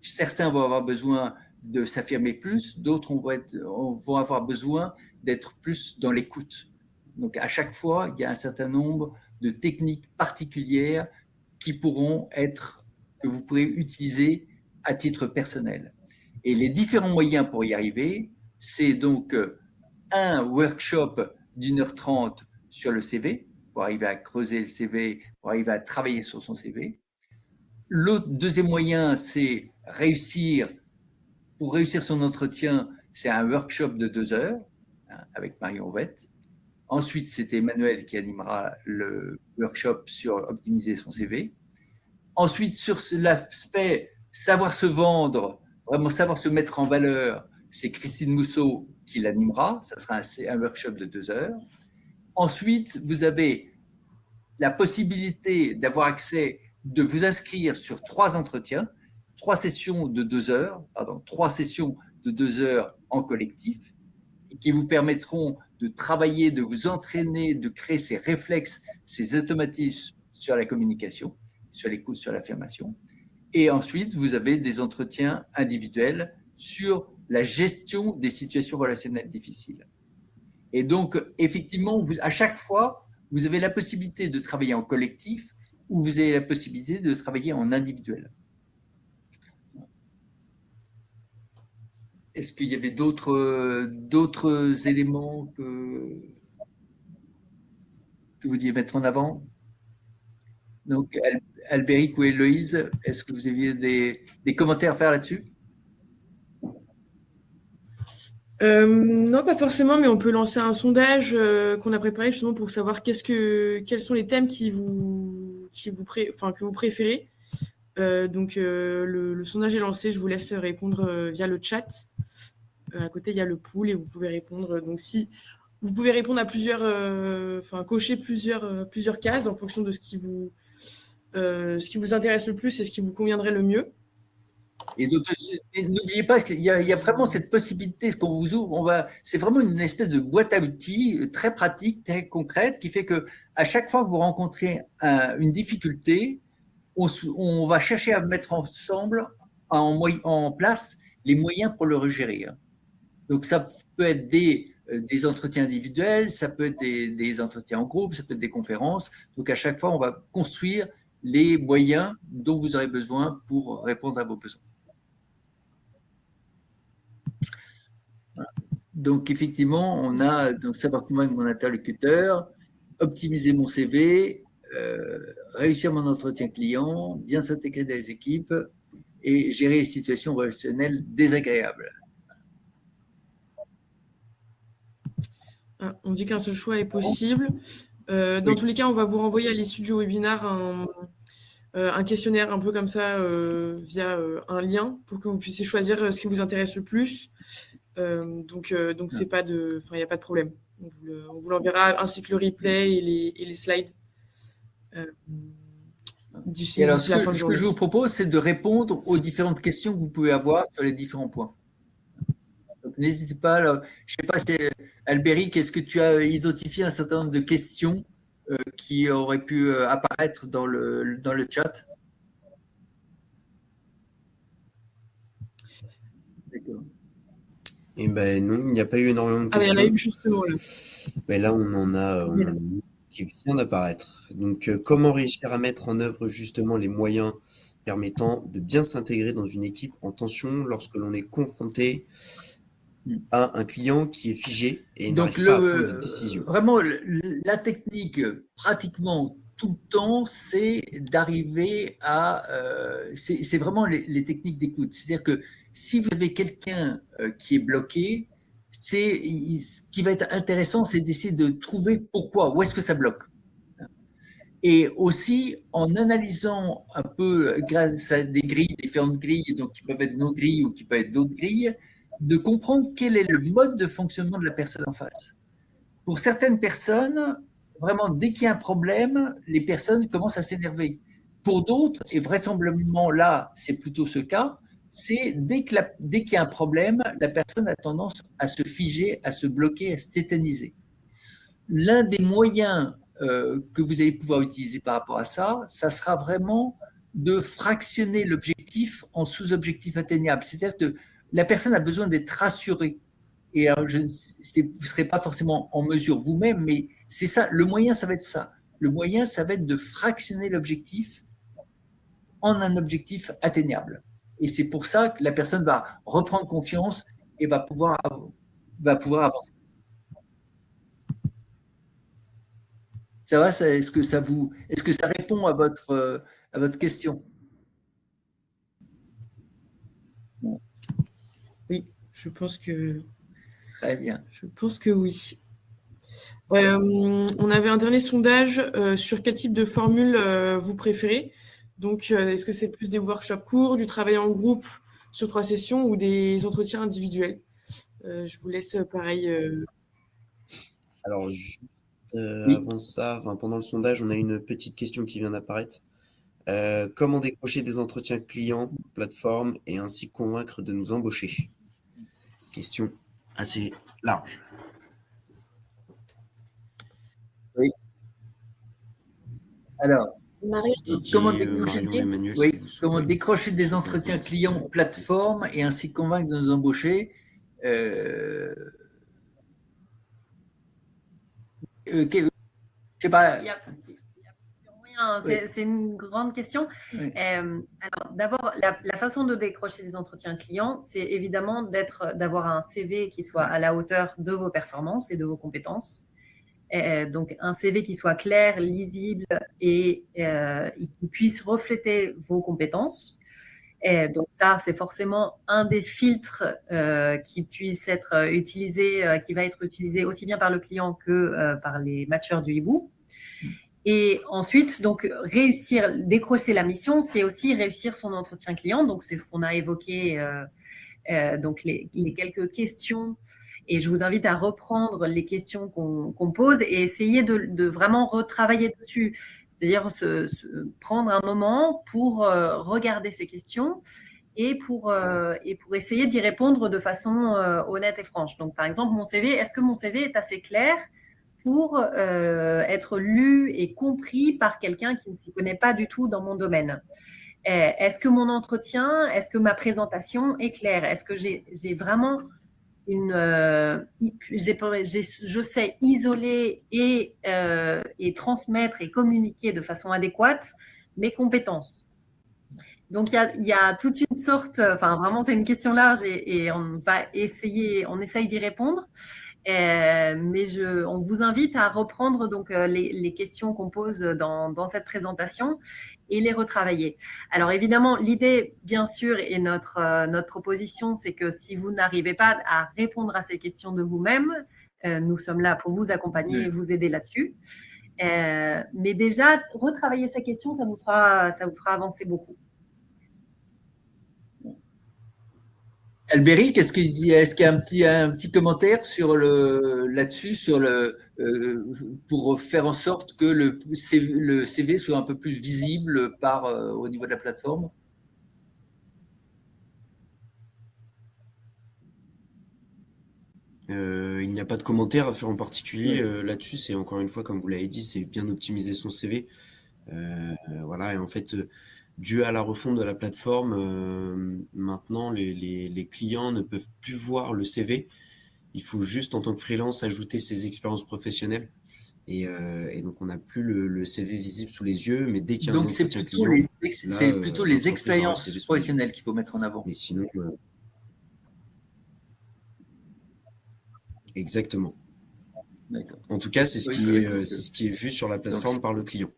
Certains vont avoir besoin de s'affirmer plus, d'autres vont avoir besoin d'être plus dans l'écoute. Donc, à chaque fois, il y a un certain nombre de techniques particulières que vous pourrez utiliser à titre personnel. Et les différents moyens pour y arriver, c'est donc un workshop d'1h30 sur le CV, pour arriver à creuser le CV, pour arriver à travailler sur son CV. Le deuxième moyen, c'est pour réussir son entretien, c'est un workshop de 2 heures. hein, avec Marion Vette. Ensuite, c'est Emmanuel qui animera le workshop sur optimiser son CV. Ensuite, sur l'aspect savoir se vendre, vraiment savoir se mettre en valeur, c'est Christine Mousseau qui l'animera. Ça sera un workshop de 2 heures. Ensuite, vous avez la possibilité d'avoir accès, de vous inscrire sur 3 entretiens, 3 sessions de 2 heures, pardon, 3 sessions de 2 heures en collectif, qui vous permettront de travailler, de vous entraîner, de créer ces réflexes, ces automatismes sur la communication, sur l'écoute, sur l'affirmation. Et ensuite, vous avez des entretiens individuels sur la gestion des situations relationnelles difficiles. Et donc, effectivement, à chaque fois, vous avez la possibilité de travailler en collectif ou vous avez la possibilité de travailler en individuel. Est-ce qu'il y avait d'autres éléments que vous vouliez mettre en avant? Donc, Albéric ou Héloïse, est-ce que vous aviez des commentaires à faire là-dessus? Non, pas forcément, mais on peut lancer un sondage qu'on a préparé justement pour savoir quels sont les thèmes que vous préférez. Donc, le sondage est lancé. Je vous laisse répondre via le chat. À côté, il y a le pool et vous pouvez répondre. Donc, si vous pouvez répondre à cocher plusieurs cases en fonction de ce qui vous intéresse le plus et ce qui vous conviendrait le mieux. Et donc, n'oubliez pas qu'il y a vraiment cette possibilité, ce qu'on vous ouvre, c'est vraiment une espèce de boîte à outils très pratique, très concrète, qui fait que à chaque fois que vous rencontrez une difficulté, on va chercher à mettre ensemble, en place, les moyens pour le gérer. Donc, ça peut être des entretiens individuels, ça peut être des entretiens en groupe, ça peut être des conférences. Donc, à chaque fois, on va construire les moyens dont vous aurez besoin pour répondre à vos besoins. Voilà. Donc, effectivement, on a donc savoir convaincre mon interlocuteur, optimiser mon CV, réussir mon entretien client, bien s'intégrer dans les équipes et gérer les situations relationnelles désagréables. On dit qu'un seul choix est possible. Dans tous les cas, on va vous renvoyer à l'issue du webinaire un questionnaire un peu comme ça via un lien pour que vous puissiez choisir ce qui vous intéresse le plus. Donc c'est pas de, il n'y a pas de problème. On vous l'enverra ainsi que le replay et les slides d'ici la fin de journée. Ce que je vous propose, c'est de répondre aux différentes questions que vous pouvez avoir sur les différents points. N'hésitez pas, je ne sais pas, Albéric, est-ce que tu as identifié un certain nombre de questions qui auraient pu apparaître dans le chat? D'accord. Eh ben non, il n'y a pas eu énormément de questions. Ah, il y en a eu justement là. Ben là, on en a une qui vient d'apparaître. Donc, comment réussir à mettre en œuvre justement les moyens permettant de bien s'intégrer dans une équipe en tension lorsque l'on est confronté à un client qui est figé et n'arrive pas à prendre de décision. Vraiment, la technique, pratiquement tout le temps, c'est d'arriver à… c'est vraiment les techniques d'écoute. C'est-à-dire que si vous avez quelqu'un qui est bloqué, ce qui va être intéressant, c'est d'essayer de trouver pourquoi, où est-ce que ça bloque. Et aussi, en analysant un peu, grâce à des grilles, différentes grilles, donc qui peuvent être nos grilles ou qui peuvent être d'autres grilles, de comprendre quel est le mode de fonctionnement de la personne en face. Pour certaines personnes, vraiment, dès qu'il y a un problème, les personnes commencent à s'énerver. Pour d'autres, et vraisemblablement là, c'est plutôt ce cas, c'est dès qu'il y a un problème, la personne a tendance à se figer, à se bloquer, à se tétaniser. L'un des moyens que vous allez pouvoir utiliser par rapport à ça, ça sera vraiment de fractionner l'objectif en sous-objectifs atteignables. C'est-à-dire que la personne a besoin d'être rassurée. Et alors, vous ne serez pas forcément en mesure vous-même, mais c'est ça. Le moyen, ça va être ça. Le moyen, ça va être de fractionner l'objectif en un objectif atteignable. Et c'est pour ça que la personne va reprendre confiance et va pouvoir avancer. Ça va, est-ce que ça répond à votre question? Oui, je pense que Très bien. Je pense que oui. On avait un dernier sondage sur quel type de formule vous préférez. Donc, est-ce que c'est plus des workshops courts, du travail en groupe sur 3 sessions ou des entretiens individuels? Je vous laisse pareil. Alors, juste Oui. avant ça, pendant le sondage, on a une petite question qui vient d'apparaître. Comment décrocher des entretiens clients, plateforme, et ainsi convaincre de nous embaucher? Question assez large. Oui. Alors, Marion, comment Didier, décrocher Marion, Emmanuel, oui, si vous comment ouais, décrocher si vous des souhaitez entretiens répondre à cette clients plateforme et ainsi convaincre de nous embaucher. Je sais pas. Il y a plusieurs moyens, Oui. c'est une grande question. Oui. Alors, d'abord, la façon de décrocher des entretiens clients, c'est évidemment d'avoir un CV qui soit à la hauteur de vos performances et de vos compétences. Donc, un CV qui soit clair, lisible et qui puisse refléter vos compétences. Donc ça, c'est forcément un des filtres qui puisse être utilisé, qui va être utilisé aussi bien par le client que par les matcheurs du hibou. Et ensuite, donc réussir, décrocher la mission, c'est aussi réussir son entretien client. Donc c'est ce qu'on a évoqué, donc les quelques questions. Et je vous invite à reprendre les questions qu'on pose et essayer de vraiment retravailler dessus. C'est-à-dire prendre un moment pour regarder ces questions et pour essayer d'y répondre de façon honnête et franche. Donc, par exemple, est-ce que mon CV est assez clair pour être lu et compris par quelqu'un qui ne s'y connaît pas du tout dans mon domaine? Est-ce que mon entretien, est-ce que ma présentation est claire? Est-ce que j'ai vraiment je sais isoler et transmettre et communiquer de façon adéquate mes compétences? Donc, il y a toute une sorte, enfin, vraiment, c'est une question large et on essaye d'y répondre. Mais on vous invite à reprendre donc les questions qu'on pose dans cette présentation et les retravailler. Alors évidemment, l'idée, bien sûr, et notre proposition, c'est que si vous n'arrivez pas à répondre à ces questions de vous-même, nous sommes là pour vous accompagner et vous aider là-dessus. Mais déjà, retravailler ces questions, ça vous fera avancer beaucoup. Albéric, est-ce qu'il y a un petit commentaire là-dessus, pour faire en sorte que le CV soit un peu plus visible au niveau de la plateforme? Il n'y a pas de commentaire à faire en particulier là-dessus. C'est encore une fois, comme vous l'avez dit, c'est bien optimiser son CV. Voilà, et en fait, dû à la refonte de la plateforme, maintenant, les clients ne peuvent plus voir le CV. Il faut juste, en tant que freelance, ajouter ses expériences professionnelles. Et donc, on n'a plus le CV visible sous les yeux, mais dès qu'il y a un Donc, c'est entretien plutôt client, les l'entreprise aura le expériences CV sous les yeux. professionnelles qu'il faut mettre en avant. Mais sinon, exactement. D'accord. En tout cas, c'est ce Oui, qui est vu sur la plateforme par le client.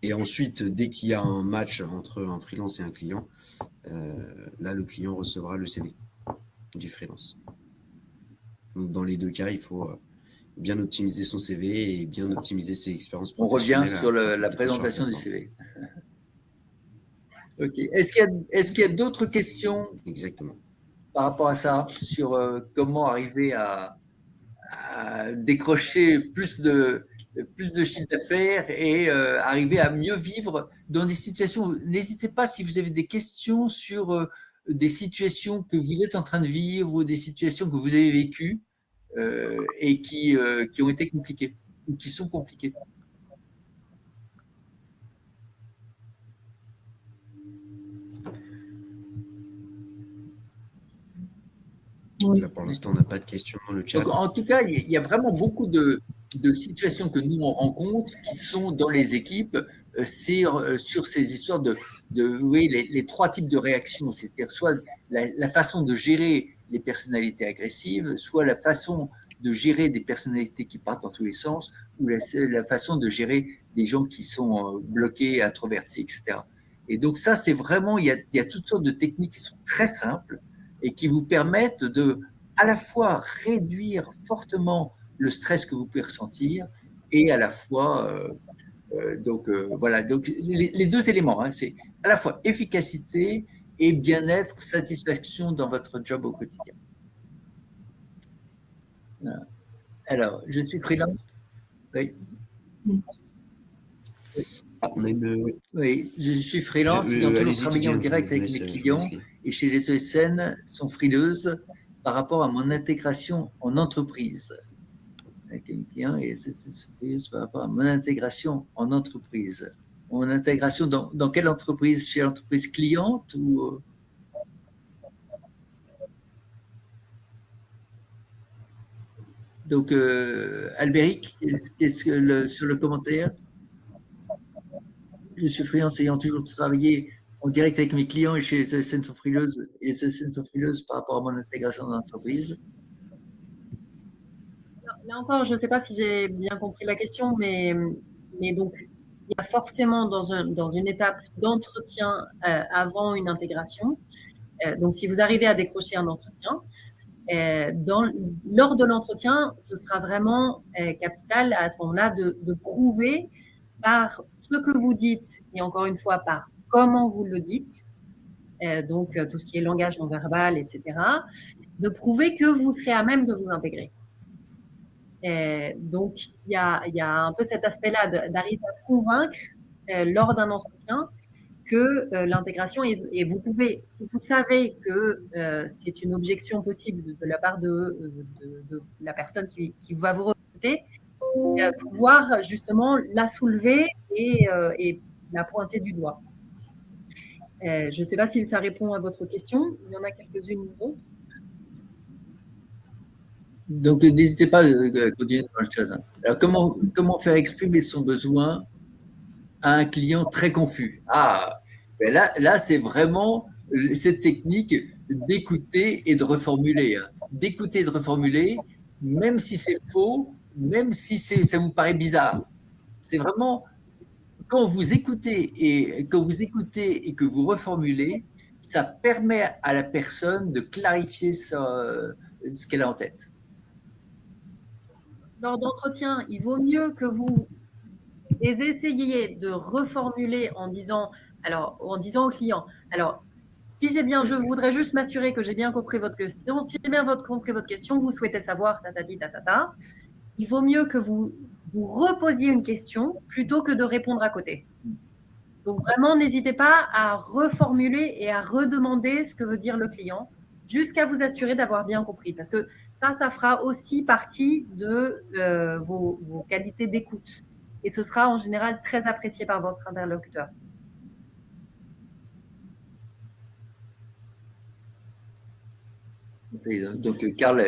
Et ensuite, dès qu'il y a un match entre un freelance et un client, là, le client recevra le CV du freelance. Donc, dans les deux cas, il faut bien optimiser son CV et bien optimiser ses expériences On professionnelles. revient sur la présentation du CV. Ok. Est-ce qu'il y a d'autres questions? Exactement. Par rapport à ça, sur comment arriver à décrocher plus de chiffre d'affaires et arriver à mieux vivre dans des situations. N'hésitez pas si vous avez des questions sur des situations que vous êtes en train de vivre ou des situations que vous avez vécues et qui ont été compliquées ou qui sont compliquées. Là, pour l'instant, on n'a pas de questions dans le chat. Donc, en tout cas, il y a vraiment beaucoup de situations que nous, on rencontre qui sont dans les équipes sur ces histoires oui, les trois types de réactions, c'est-à-dire soit la façon de gérer les personnalités agressives, soit la façon de gérer des personnalités qui partent dans tous les sens, ou la façon de gérer des gens qui sont bloqués, introvertis, etc. Et donc ça, c'est vraiment, il y a toutes sortes de techniques qui sont très simples, et qui vous permettent de à la fois réduire fortement le stress que vous pouvez ressentir et à la fois voilà, donc les deux éléments, hein, c'est à la fois efficacité et bien-être, satisfaction dans votre job au quotidien. Voilà. Alors, je suis freelance. Oui. Ah, on a une... Oui, je suis freelance, ayant toujours travaillé en direct avec mes clients et chez les ESN sont frileuses par rapport à mon intégration en entreprise. Avec un client et c'est frileuses par rapport à mon intégration en entreprise. Mon intégration dans quelle entreprise? Chez l'entreprise cliente ou donc Albéric, qu'est-ce que sur le commentaire? Je suis freelance ayant toujours travaillé en direct avec mes clients et chez les ESN sont frileuses et les ESN sont frileuses par rapport à mon intégration dans l'entreprise. Là encore, je ne sais pas si j'ai bien compris la question, mais donc il y a forcément dans une étape d'entretien avant une intégration. Donc si vous arrivez à décrocher un entretien, lors de l'entretien, ce sera vraiment capital à ce moment-là de prouver par ce que vous dites et encore une fois par comment vous le dites, donc tout ce qui est langage non verbal, etc., de prouver que vous serez à même de vous intégrer. Donc, il y a un peu cet aspect-là d'arriver à convaincre lors d'un entretien que l'intégration, et vous pouvez, si vous savez que c'est une objection possible de la part de la personne qui va vous recruter, pouvoir justement la soulever et la pointer du doigt. Je ne sais pas si ça répond à votre question. Il y en a quelques-unes d'autres. Donc, n'hésitez pas à continuer dans le chat. Alors, comment faire exprimer son besoin à un client très confus? Ah, ben là c'est vraiment cette technique d'écouter et de reformuler. Hein. D'écouter et de reformuler, même si c'est faux, même si ça vous paraît bizarre. C'est vraiment quand vous écoutez et que vous reformulez, ça permet à la personne de clarifier ce qu'elle a en tête. Lors d'entretien, il vaut mieux que vous essayiez de reformuler en disant au client, alors, si j'ai bien, je voudrais juste m'assurer que j'ai bien compris votre question. Si j'ai bien compris votre question, vous souhaitez savoir, tatata. Il vaut mieux que vous reposiez une question plutôt que de répondre à côté. Donc, vraiment, n'hésitez pas à reformuler et à redemander ce que veut dire le client jusqu'à vous assurer d'avoir bien compris. Parce que ça fera aussi partie de vos qualités d'écoute. Et ce sera en général très apprécié par votre interlocuteur. Donc, Karl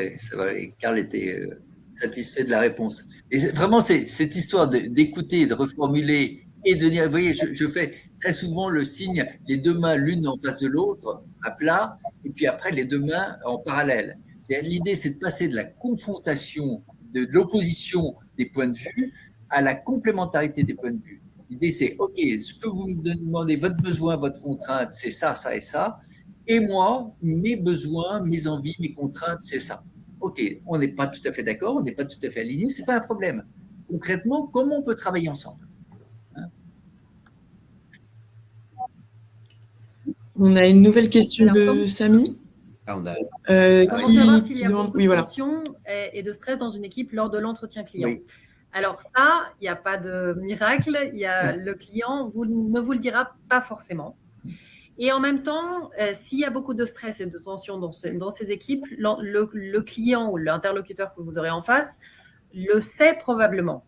était satisfait de la réponse. Et vraiment, c'est cette histoire d'écouter, de reformuler et de dire, vous voyez, je fais très souvent le signe, les deux mains l'une en face de l'autre, à plat, et puis après les deux mains en parallèle. L'idée, c'est de passer de la confrontation, de l'opposition des points de vue à la complémentarité des points de vue. L'idée, c'est, OK, ce que vous me demandez, votre besoin, votre contrainte, c'est ça, ça et ça. Et moi, mes besoins, mes envies, mes contraintes, c'est ça. OK, on n'est pas tout à fait d'accord, on n'est pas tout à fait alignés, ce n'est pas un problème. Concrètement, comment on peut travailler ensemble? On a une nouvelle question de Samy. Ah, on a... Comment savoir s'il y a beaucoup de tension et de stress dans une équipe lors de l'entretien client? Oui. Alors ça, il n'y a pas de miracle. Le client ne vous le dira pas forcément. Et en même temps, s'il y a beaucoup de stress et de tension dans ces équipes, le client ou l'interlocuteur que vous aurez en face le sait probablement.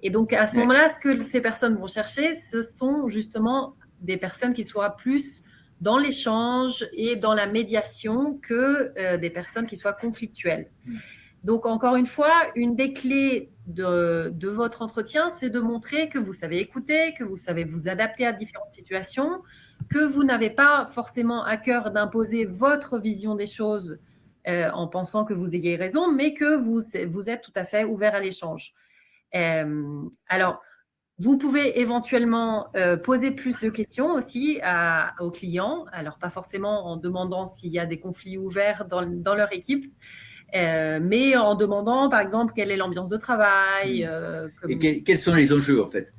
Et donc, à ce moment-là, ce que ces personnes vont chercher, ce sont justement des personnes qui soient plus dans l'échange et dans la médiation que des personnes qui soient conflictuelles. Donc, encore une fois, une des clés de votre entretien, c'est de montrer que vous savez écouter, que vous savez vous adapter à différentes situations, que vous n'avez pas forcément à cœur d'imposer votre vision des choses en pensant que vous ayez raison, mais que vous êtes tout à fait ouvert à l'échange. Alors, Vous pouvez éventuellement poser plus de questions aussi aux clients. Alors, pas forcément en demandant s'il y a des conflits ouverts dans leur équipe, mais en demandant, par exemple, quelle est l'ambiance de travail. Et quels sont les enjeux, en fait?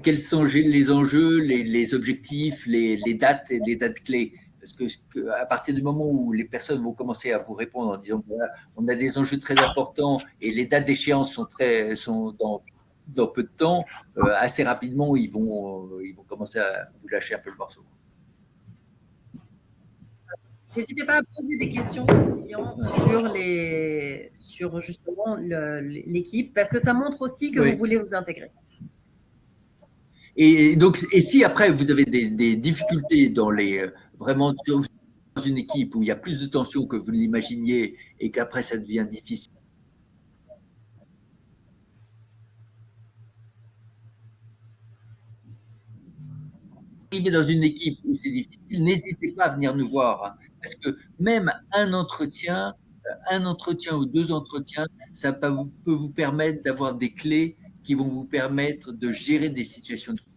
Quels sont les enjeux, les objectifs, les dates et les dates clés? Parce que à partir du moment où les personnes vont commencer à vous répondre en disant voilà, on a des enjeux très importants et les dates d'échéance sont dans peu de temps, assez rapidement, ils vont commencer à vous lâcher un peu le morceau. N'hésitez pas à poser des questions aux clients sur justement l'équipe, parce que ça montre aussi que vous voulez vous intégrer. Et donc, et si après vous avez des difficultés vraiment dans une équipe où il y a plus de tension que vous l'imaginiez et qu'après ça devient difficile. Arriver dans une équipe où c'est difficile, n'hésitez pas à venir nous voir, hein, parce que même un entretien ou 2 entretiens, ça peut vous permettre d'avoir des clés qui vont vous permettre de gérer des situations difficiles.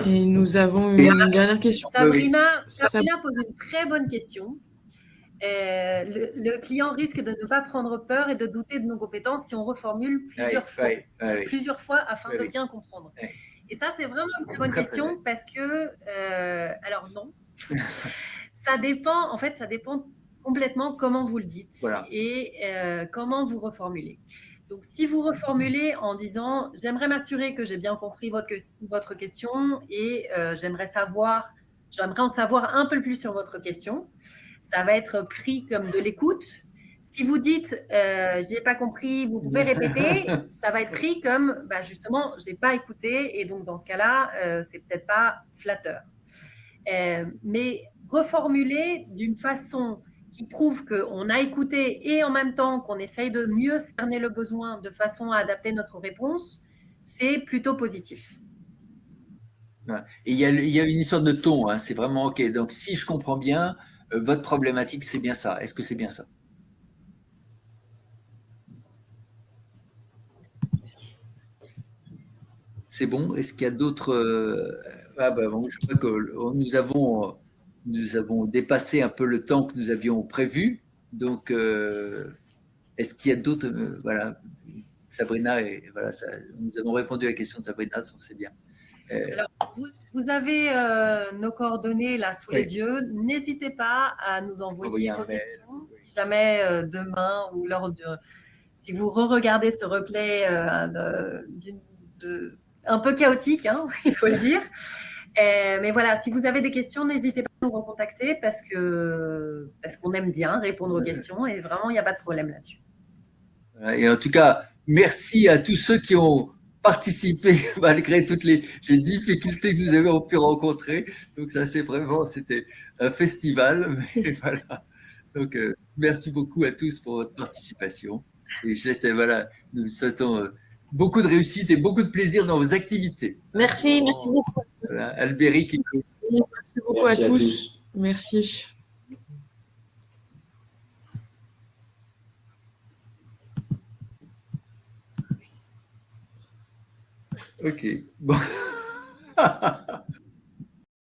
Et nous avons une dernière question. Sabrina pose une très bonne question. Le client risque de ne pas prendre peur et de douter de nos compétences si on reformule plusieurs fois afin de bien comprendre. Et ça, c'est vraiment une très bonne question parce que, alors non, ça dépend complètement comment vous le dites et comment vous reformulez. Donc, si vous reformulez en disant « J'aimerais m'assurer que j'ai bien compris votre question et j'aimerais en savoir un peu plus sur votre question », ça va être pris comme de l'écoute. Si vous dites « Je n'ai pas compris, vous pouvez répéter », ça va être pris comme justement « Je n'ai pas écouté » et donc dans ce cas-là, c'est peut-être pas flatteur. Mais reformuler d'une façon qui prouve qu'on a écouté et en même temps qu'on essaye de mieux cerner le besoin de façon à adapter notre réponse, c'est plutôt positif. Et il y a une histoire de ton, hein, c'est vraiment OK. Donc, si je comprends bien, votre problématique, c'est bien ça. Est-ce que c'est bien ça? C'est bon? Est-ce qu'il y a d'autres… bon, je crois que nous avons dépassé un peu le temps que nous avions prévu. Donc, est-ce qu'il y a d'autres… voilà, Sabrina, nous avons répondu à la question de Sabrina, c'est bien. Alors, vous avez nos coordonnées là sous les yeux. N'hésitez pas à nous envoyer vos questions. Si jamais demain ou si vous re-regardez ce replay un peu chaotique, hein, il faut le dire. Mais voilà, si vous avez des questions, n'hésitez pas à nous recontacter parce qu'on aime bien répondre aux questions et vraiment, il n'y a pas de problème là-dessus. Et en tout cas, merci à tous ceux qui ont participé malgré toutes les difficultés que nous avons pu rencontrer. Donc ça, c'était un festival. Mais voilà. Donc merci beaucoup à tous pour votre participation. Et je laisse, nous souhaitons beaucoup de réussite et beaucoup de plaisir dans vos activités. Merci beaucoup. Voilà, Albéric. Merci beaucoup à tous. Merci. Ok, bon.